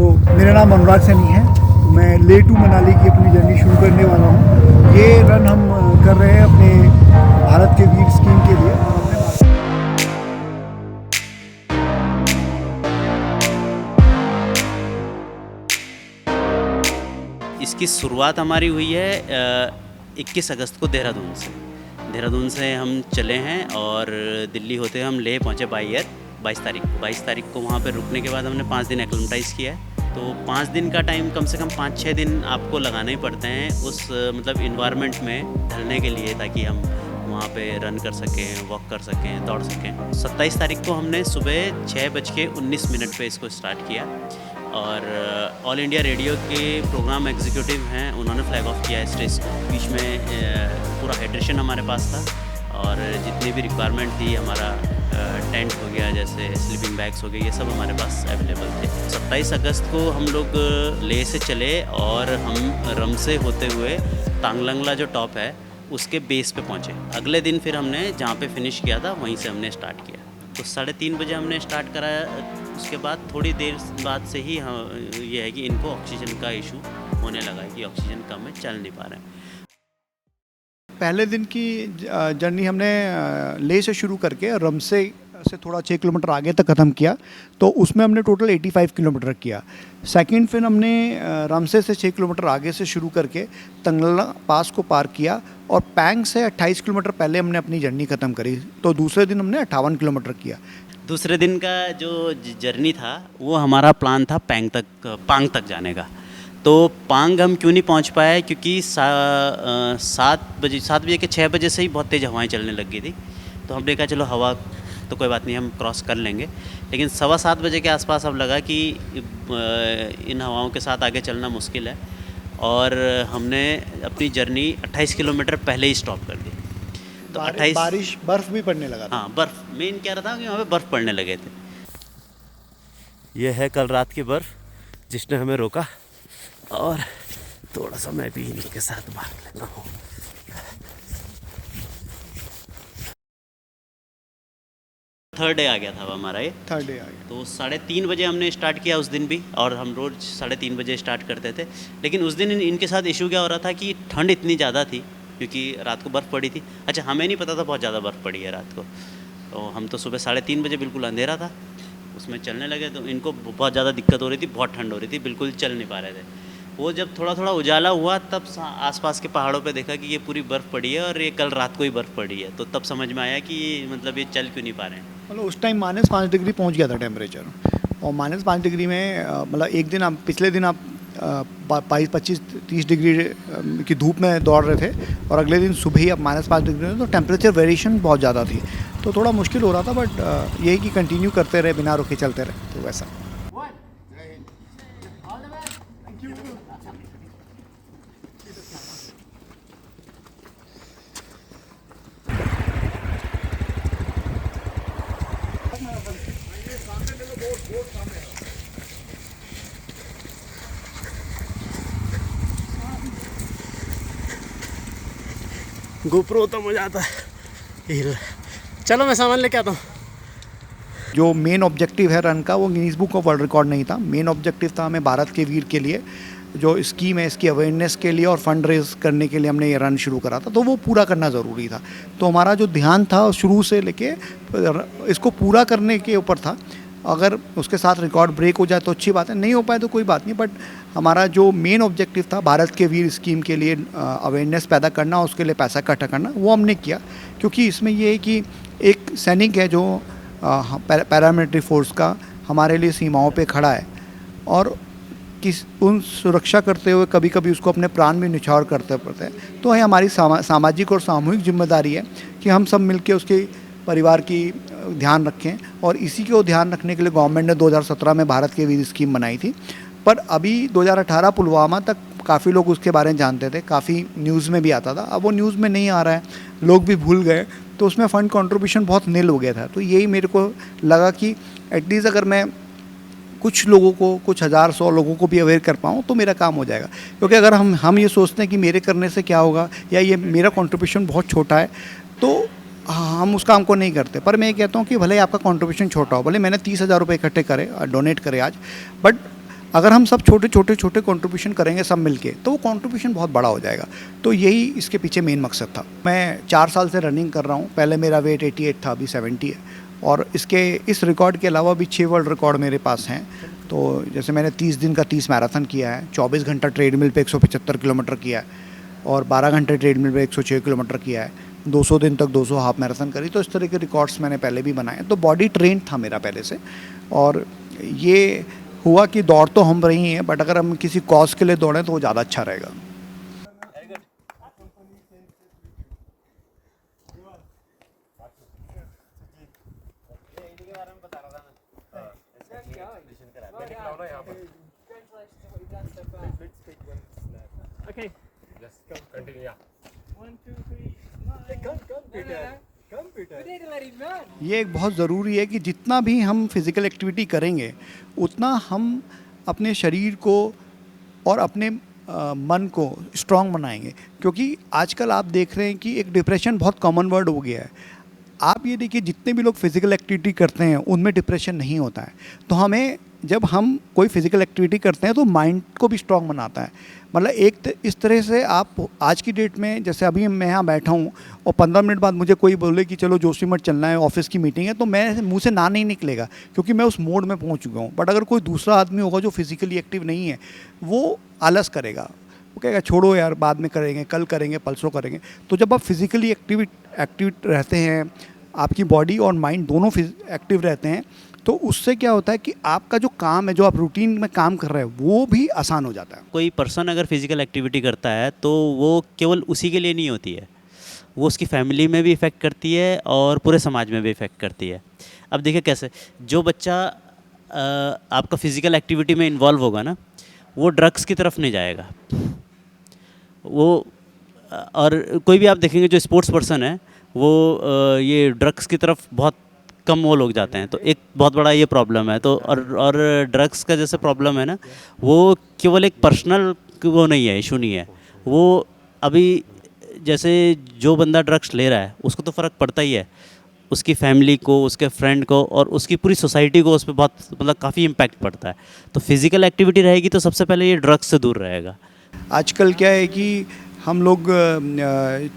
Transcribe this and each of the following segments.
तो मेरा नाम अनुराग सैनी है। मैं लेह टू मनाली की अपनी जर्नी शुरू करने वाला हूँ। ये रन हम कर रहे हैं अपने भारत के वीर स्कीम के लिए। इसकी शुरुआत हमारी हुई है 21 अगस्त को देहरादून से हम चले हैं और दिल्ली होते हम लेह पहुँचे बाई एयर 22 तारीख को। वहाँ पे रुकने के बाद हमने 5 दिन एक्लेमेटाइज़ किया है। तो 5 दिन का टाइम कम से कम 5-6 दिन आपको लगाने ही पड़ते हैं उस मतलब इन्वायरमेंट में ढलने के लिए, ताकि हम वहाँ पे रन कर सकें, वॉक कर सकें, दौड़ सकें। 27 तारीख को हमने सुबह 6:19 पे इसको स्टार्ट किया और ऑल इंडिया रेडियो के प्रोग्राम एग्जीक्यूटिव हैं, उन्होंने फ्लैग ऑफ किया है स्टेज। बीच में पूरा हाइड्रेशन हमारे पास था और जितनी भी रिक्वायरमेंट थी, हमारा टेंट हो गया, जैसे स्लीपिंग बैग्स हो गए, ये सब हमारे पास अवेलेबल थे। 27 अगस्त को हम लोग लेह से चले और हम रम से होते हुए तांगलंगला जो टॉप है उसके बेस पे पहुँचे। अगले दिन फिर हमने जहाँ पे फिनिश किया था वहीं से हमने स्टार्ट किया। तो 3:30 बजे हमने स्टार्ट करा। उसके बाद थोड़ी देर बाद से ही ये है कि इनको ऑक्सीजन का इशू होने लगा है कि ऑक्सीजन कम है, चल नहीं पा रहे हैं। पहले दिन की जर्नी हमने लेह से शुरू करके रमसे से थोड़ा 6 किलोमीटर आगे तक ख़त्म किया, तो उसमें हमने टोटल 85 किलोमीटर किया। सेकंड फिर हमने रमसे से 6 किलोमीटर आगे से शुरू करके तंगला पास को पार किया और पैंग से 28 किलोमीटर पहले हमने अपनी जर्नी ख़त्म करी। तो दूसरे दिन हमने 58 किलोमीटर किया। दूसरे दिन का जो जर्नी था वो हमारा प्लान था पांग तक जाने का। तो पांग हम क्यों नहीं पहुंच पाए, क्योंकि 7 बजे के 6 बजे से ही बहुत तेज़ हवाएं चलने लग गई थी। तो हमने कहा चलो हवा तो कोई बात नहीं, हम क्रॉस कर लेंगे। लेकिन 7:15 बजे के आसपास अब लगा कि इन हवाओं के साथ आगे चलना मुश्किल है और हमने अपनी जर्नी 28 किलोमीटर पहले ही स्टॉप कर दी। तो 28 बारिश बर्फ़ भी पड़ने लगा था। हाँ, बर्फ़ मेन क्या रहा था कि वहाँ पे बर्फ़ पड़ने लगे थे। ये है कल रात की बर्फ़ जिसने हमें रोका और थोड़ा सा मैं भी इनके साथ भाग लेता हूँ। थर्ड डे आ गया था हमारा, ये थर्ड डे आ गया। तो 3:30 बजे हमने स्टार्ट किया उस दिन भी, और हम रोज़ 3:30 बजे स्टार्ट करते थे। लेकिन उस दिन इनके साथ इशू क्या हो रहा था कि ठंड इतनी ज़्यादा थी क्योंकि रात को बर्फ़ पड़ी थी। अच्छा, हमें नहीं पता था बहुत ज़्यादा बर्फ़ पड़ी है रात को। तो हम तो सुबह 3:30 बजे बिल्कुल अंधेरा था उसमें चलने लगे, तो इनको बहुत ज़्यादा दिक्कत हो रही थी, बहुत ठंड हो रही थी, बिल्कुल चल नहीं पा रहे थे। वो जब थोड़ा थोड़ा उजाला हुआ तब आसपास के पहाड़ों पे देखा कि ये पूरी बर्फ़ पड़ी है और ये कल रात को ही बर्फ़ पड़ी है। तो तब समझ में आया कि मतलब ये चल क्यों नहीं पा रहे हैं। मतलब उस टाइम -5 डिग्री पहुंच गया था टेम्परेचर, और -5 डिग्री में मतलब एक दिन आप पिछले दिन आप 22-25-30 डिग्री की धूप में दौड़ रहे थे और अगले दिन सुबह ही अब -5 डिग्री में, तो टेम्परेचर वेरिएशन बहुत ज़्यादा थी। तो थोड़ा मुश्किल हो रहा था, बट यही कि कंटिन्यू करते रहे, बिना रुके चलते रहे, तो वैसा। गोप्रो तो मजा आता है। चलो मैं सामान लेके आता हूँ। जो मेन ऑब्जेक्टिव है रन का, वो Guinness book of world record नहीं था। मेन ऑब्जेक्टिव था हमें भारत के वीर के लिए जो स्कीम है इसकी अवेयरनेस के लिए और फंड रेज करने के लिए हमने ये रन शुरू करा था, तो वो पूरा करना ज़रूरी था। तो हमारा जो ध्यान था शुरू से लेके इसको पूरा करने के ऊपर था। अगर उसके साथ रिकॉर्ड ब्रेक हो जाए तो अच्छी बात है, नहीं हो पाए तो कोई बात नहीं, बट हमारा जो मेन ऑब्जेक्टिव था भारत के वीर स्कीम के लिए अवेयरनेस पैदा करना, उसके लिए पैसा इकट्ठा करना, वो हमने किया। क्योंकि इसमें ये है कि एक सैनिक है जो पैरामिलिट्री फोर्स का हमारे लिए सीमाओं पे खड़ा है और उन सुरक्षा करते हुए कभी कभी उसको अपने प्राण भी न्यौछावर करते पड़ते हैं। तो ये हमारी सामाजिक और सामूहिक जिम्मेदारी है कि हम सब मिलकर उसके परिवार की ध्यान रखें, और इसी को ध्यान रखने के लिए गवर्नमेंट ने 2017 में भारत के वीर स्कीम बनाई थी। पर अभी 2018 पुलवामा तक काफ़ी लोग उसके बारे में जानते थे, काफ़ी न्यूज़ में भी आता था। अब वो न्यूज़ में नहीं आ रहा है, लोग भी भूल गए, तो उसमें फ़ंड कंट्रीब्यूशन बहुत नील हो गया था। तो यही मेरे को लगा कि एटलीस्ट अगर मैं कुछ लोगों को, कुछ 1000-100 लोगों को भी अवेयर कर पाऊँ तो मेरा काम हो जाएगा। क्योंकि अगर हम ये सोचते हैं कि मेरे करने से क्या होगा या ये मेरा कंट्रीब्यूशन बहुत छोटा है, तो हम उस काम को नहीं करते। पर मैं ये कहता हूँ कि भले आपका कंट्रीब्यूशन छोटा हो, भले मैंने 30,000 रुपये इकट्ठे करे, डोनेट करे आज, बट अगर हम सब छोटे छोटे छोटे कंट्रीब्यूशन करेंगे सब मिलके तो वो कंट्रीब्यूशन बहुत बड़ा हो जाएगा। तो यही इसके पीछे मेन मकसद था। मैं 4 साल से रनिंग कर रहा हूँ। पहले मेरा वेट 88 था, अभी 70 है। और इस रिकॉर्ड के अलावा भी 6 वर्ल्ड रिकॉर्ड मेरे पास हैं। तो जैसे मैंने 30 दिन का 30 मैराथन किया है, 24 घंटा ट्रेडमिल पे 175 किलोमीटर किया है और 12 घंटे ट्रेडमिल पे 106 किलोमीटर किया है, 200 दिन तक 200 हाफ मैराथन करी। तो इस तरह के रिकॉर्ड्स मैंने पहले भी बनाए। तो बॉडी ट्रेंड था मेरा पहले से। और ये हुआ कि दौड़ तो हम रही हैं, बट अगर हम किसी कॉज के लिए दौड़ें तो वो ज़्यादा अच्छा रहेगा। Okay. Just come, continue. Yeah. 1, 2, 3. Come, Peter. Come, Peter. We need to let him run. ये एक बहुत ज़रूरी है कि जितना भी हम फिज़िकल एक्टिविटी करेंगे उतना हम अपने शरीर को और अपने मन को स्ट्रांग बनाएंगे। क्योंकि आजकल आप देख रहे हैं कि एक डिप्रेशन बहुत कॉमन वर्ड हो गया है। आप ये देखिए जितने भी लोग फिज़िकल एक्टिविटी करते हैं उनमें डिप्रेशन नहीं होता है। तो हमें जब हम कोई फिज़िकल एक्टिविटी करते हैं तो माइंड को भी स्ट्रांग बनाता है। मतलब इस तरह से आप आज की डेट में, जैसे अभी मैं यहाँ बैठा हूँ और 15 मिनट बाद मुझे कोई बोले कि चलो जोशीमठ चलना है, ऑफिस की मीटिंग है, तो मैं मुंह से ना नहीं निकलेगा क्योंकि मैं उस मोड में पहुँच चुका हूँ। बट अगर कोई दूसरा आदमी होगा जो फिज़िकली एक्टिव नहीं है, वो आलस करेगा, वो कहेगा छोड़ो यार बाद में करेंगे, कल करेंगे, परसों करेंगे। तो जब आप फिज़िकली एक्टिव रहते हैं, आपकी बॉडी और माइंड दोनों एक्टिव रहते हैं, तो उससे क्या होता है कि आपका जो काम है, जो आप रूटीन में काम कर रहे हैं, वो भी आसान हो जाता है। कोई पर्सन अगर फिज़िकल एक्टिविटी करता है तो वो केवल उसी के लिए नहीं होती है, वो उसकी फैमिली में भी इफ़ेक्ट करती है और पूरे समाज में भी इफ़ेक्ट करती है। अब देखिए कैसे, जो बच्चा आपका फ़िज़िकल एक्टिविटी में इन्वॉल्व होगा ना, वो ड्रग्स की तरफ नहीं जाएगा। वो और कोई भी आप देखेंगे जो स्पोर्ट्स पर्सन है वो ये ड्रग्स की तरफ बहुत कम वो लोग जाते हैं। तो एक बहुत बड़ा ये प्रॉब्लम है। तो और ड्रग्स का जैसे प्रॉब्लम है ना, वो केवल एक पर्सनल वो नहीं है, इशू नहीं है। वो अभी जैसे जो बंदा ड्रग्स ले रहा है उसको तो फ़र्क पड़ता ही है, उसकी फैमिली को, उसके फ्रेंड को और उसकी पूरी सोसाइटी को उस पर बहुत मतलब काफ़ी इम्पैक्ट पड़ता है। तो फिज़िकल एक्टिविटी रहेगी तो सबसे पहले ये ड्रग्स से दूर रहेगा। आजकल क्या है कि हम लोग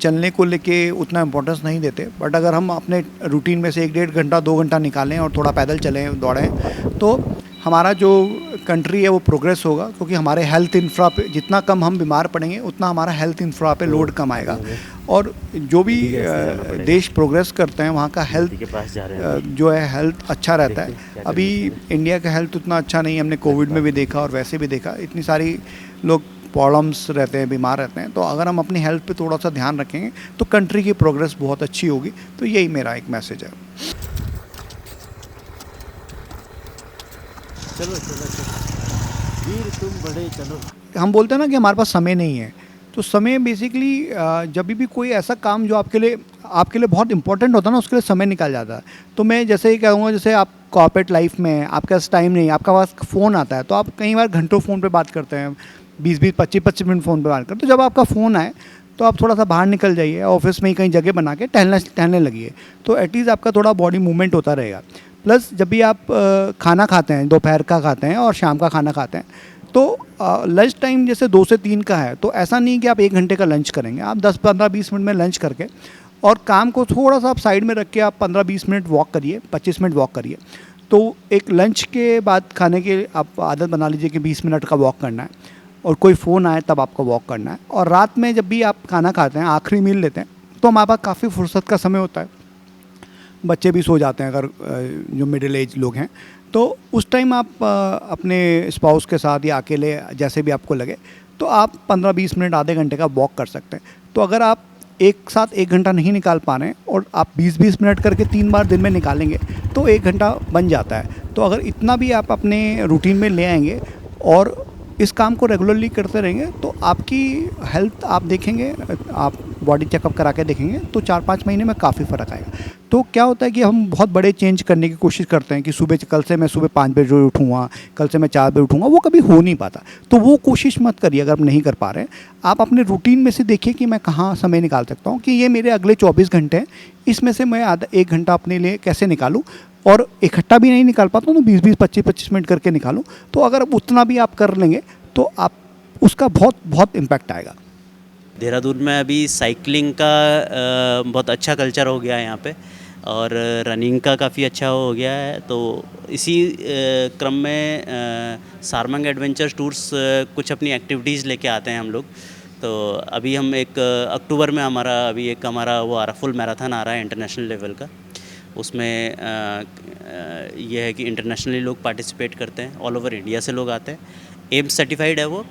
चलने को लेके उतना इम्पोर्टेंस नहीं देते, बट अगर हम अपने रूटीन में से 1-1.5 घंटा 2 घंटा निकालें और थोड़ा पैदल चलें, दौड़ें, तो हमारा जो कंट्री है वो प्रोग्रेस होगा। क्योंकि हमारे हेल्थ इंफ्रा पे जितना कम हम बीमार पड़ेंगे उतना हमारा हेल्थ इंफ्रा पे लोड कम आएगा। और जो भी देश प्रोग्रेस करते हैं वहाँ का हेल्थ जो है हेल्थ अच्छा रहता है। अभी इंडिया का हेल्थ उतना अच्छा नहीं है, हमने कोविड में भी देखा और वैसे भी देखा, इतनी सारी लोग प्रॉब्लम्स रहते हैं, बीमार रहते हैं। तो अगर हम अपनी हेल्थ पे थोड़ा सा ध्यान रखेंगे तो कंट्री की प्रोग्रेस बहुत अच्छी होगी। तो यही मेरा एक मैसेज है। चलो चलो चलो वीर तुम बड़े चलो। हम बोलते हैं ना कि हमारे पास समय नहीं है, तो समय बेसिकली जब भी कोई ऐसा काम जो आपके लिए बहुत इंपॉर्टेंट होता है ना, उसके लिए समय निकाल जाता है। तो मैं जैसे ही कहूँगा, जैसे आप कॉर्पोरेट लाइफ में हैं, आपके पास टाइम नहीं है, आपका पास फ़ोन आता है, तो आप कई बार घंटों फ़ोन पे बात करते हैं, 20-20, 25-25 मिनट फ़ोन पे बात करते। तो जब आपका फ़ोन आए तो आप थोड़ा सा बाहर निकल जाइए, ऑफिस में ही कहीं जगह बना के टहलने लगिए, तो एटलीस्ट आपका थोड़ा बॉडी मूवमेंट होता रहेगा। प्लस जब भी आप खाना खाते हैं, दोपहर का खाते हैं और शाम का खाना खाते हैं, तो लंच टाइम जैसे 2 से 3 का है, तो ऐसा नहीं कि आप 1 घंटे का लंच करेंगे। आप 10-15-20 मिनट में लंच करके और काम को थोड़ा सा आप साइड में रख के आप 15-20 मिनट वॉक करिए, 25 मिनट वॉक करिए। तो एक लंच के बाद खाने के आप आदत बना लीजिए कि 20 मिनट का वॉक करना है, और कोई फ़ोन आए तब आपको वॉक करना है। और रात में जब भी आप खाना खाते हैं, आखिरी मील लेते हैं, तो हमारे पास काफ़ी फुर्सत का समय होता है, बच्चे भी सो जाते हैं अगर जो मिडिल एज लोग हैं। तो उस टाइम आप अपने स्पाउस के साथ या अकेले जैसे भी आपको लगे, तो आप 15-20 मिनट आधे घंटे का वॉक कर सकते हैं। तो अगर आप एक साथ 1 घंटा नहीं निकाल पा रहे हैं और आप 20-20 मिनट करके 3 बार दिन में निकालेंगे तो 1 घंटा बन जाता है। तो अगर इतना भी आप अपने रूटीन में ले आएंगे और इस काम को रेगुलरली करते रहेंगे, तो आपकी हेल्थ आप देखेंगे, आप बॉडी चेकअप करा के देखेंगे तो 4-5 महीने में काफ़ी फ़र्क आएगा। तो क्या होता है कि हम बहुत बड़े चेंज करने की कोशिश करते हैं कि कल से मैं सुबह 5 बजे उठूँगा, कल से मैं 4 बजे उठूँगा, वो कभी हो नहीं पाता। तो वो कोशिश मत करिए अगर आप नहीं कर पा रहे हैं। आप अपने रूटीन में से देखिए कि मैं कहाँ समय निकाल सकता हूँ, कि ये मेरे अगले 24 घंटे हैं, इसमें से मैं आधा 1 घंटा अपने लिए कैसे निकालूँ, और इकट्ठा भी नहीं निकाल पाता हूँ तो 20-20, 25-25 मिनट करके निकालूँ। तो अगर उतना भी आप कर लेंगे तो आप उसका बहुत बहुत इम्पैक्ट आएगा। देहरादून में अभी साइकिलिंग का बहुत अच्छा कल्चर हो गया है यहाँ पे, और रनिंग का काफ़ी अच्छा हो गया है। तो इसी क्रम में सारमंग एडवेंचर टूर्स कुछ अपनी एक्टिविटीज़ लेके आते हैं हम लोग। तो अभी हम एक अक्टूबर में हमारा वो आ रहा, फुल मैराथन आ रहा है इंटरनेशनल लेवल का। उसमें यह है कि इंटरनेशनली लोग पार्टिसिपेट करते हैं, ऑल ओवर इंडिया से लोग आते हैं। एम्स सर्टिफाइड है वो।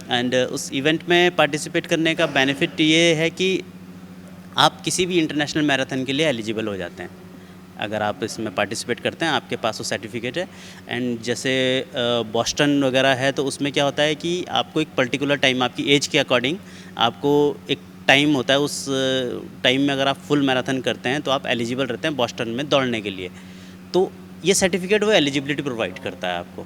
एंड उस इवेंट में पार्टिसिपेट करने का बेनिफिट ये है कि आप किसी भी इंटरनेशनल मैराथन के लिए एलिजिबल हो जाते हैं अगर आप इसमें पार्टिसिपेट करते हैं, आपके पास वो सर्टिफिकेट है। एंड जैसे बॉस्टन वगैरह है तो उसमें क्या होता है कि आपको एक पर्टिकुलर टाइम, आपकी एज के अकॉर्डिंग आपको एक टाइम होता है, उस टाइम में अगर आप फुल मैराथन करते हैं तो आप एलिजिबल रहते हैं बॉस्टन में दौड़ने के लिए। तो ये सर्टिफिकेट वो एलिजिबिलिटी प्रोवाइड करता है आपको।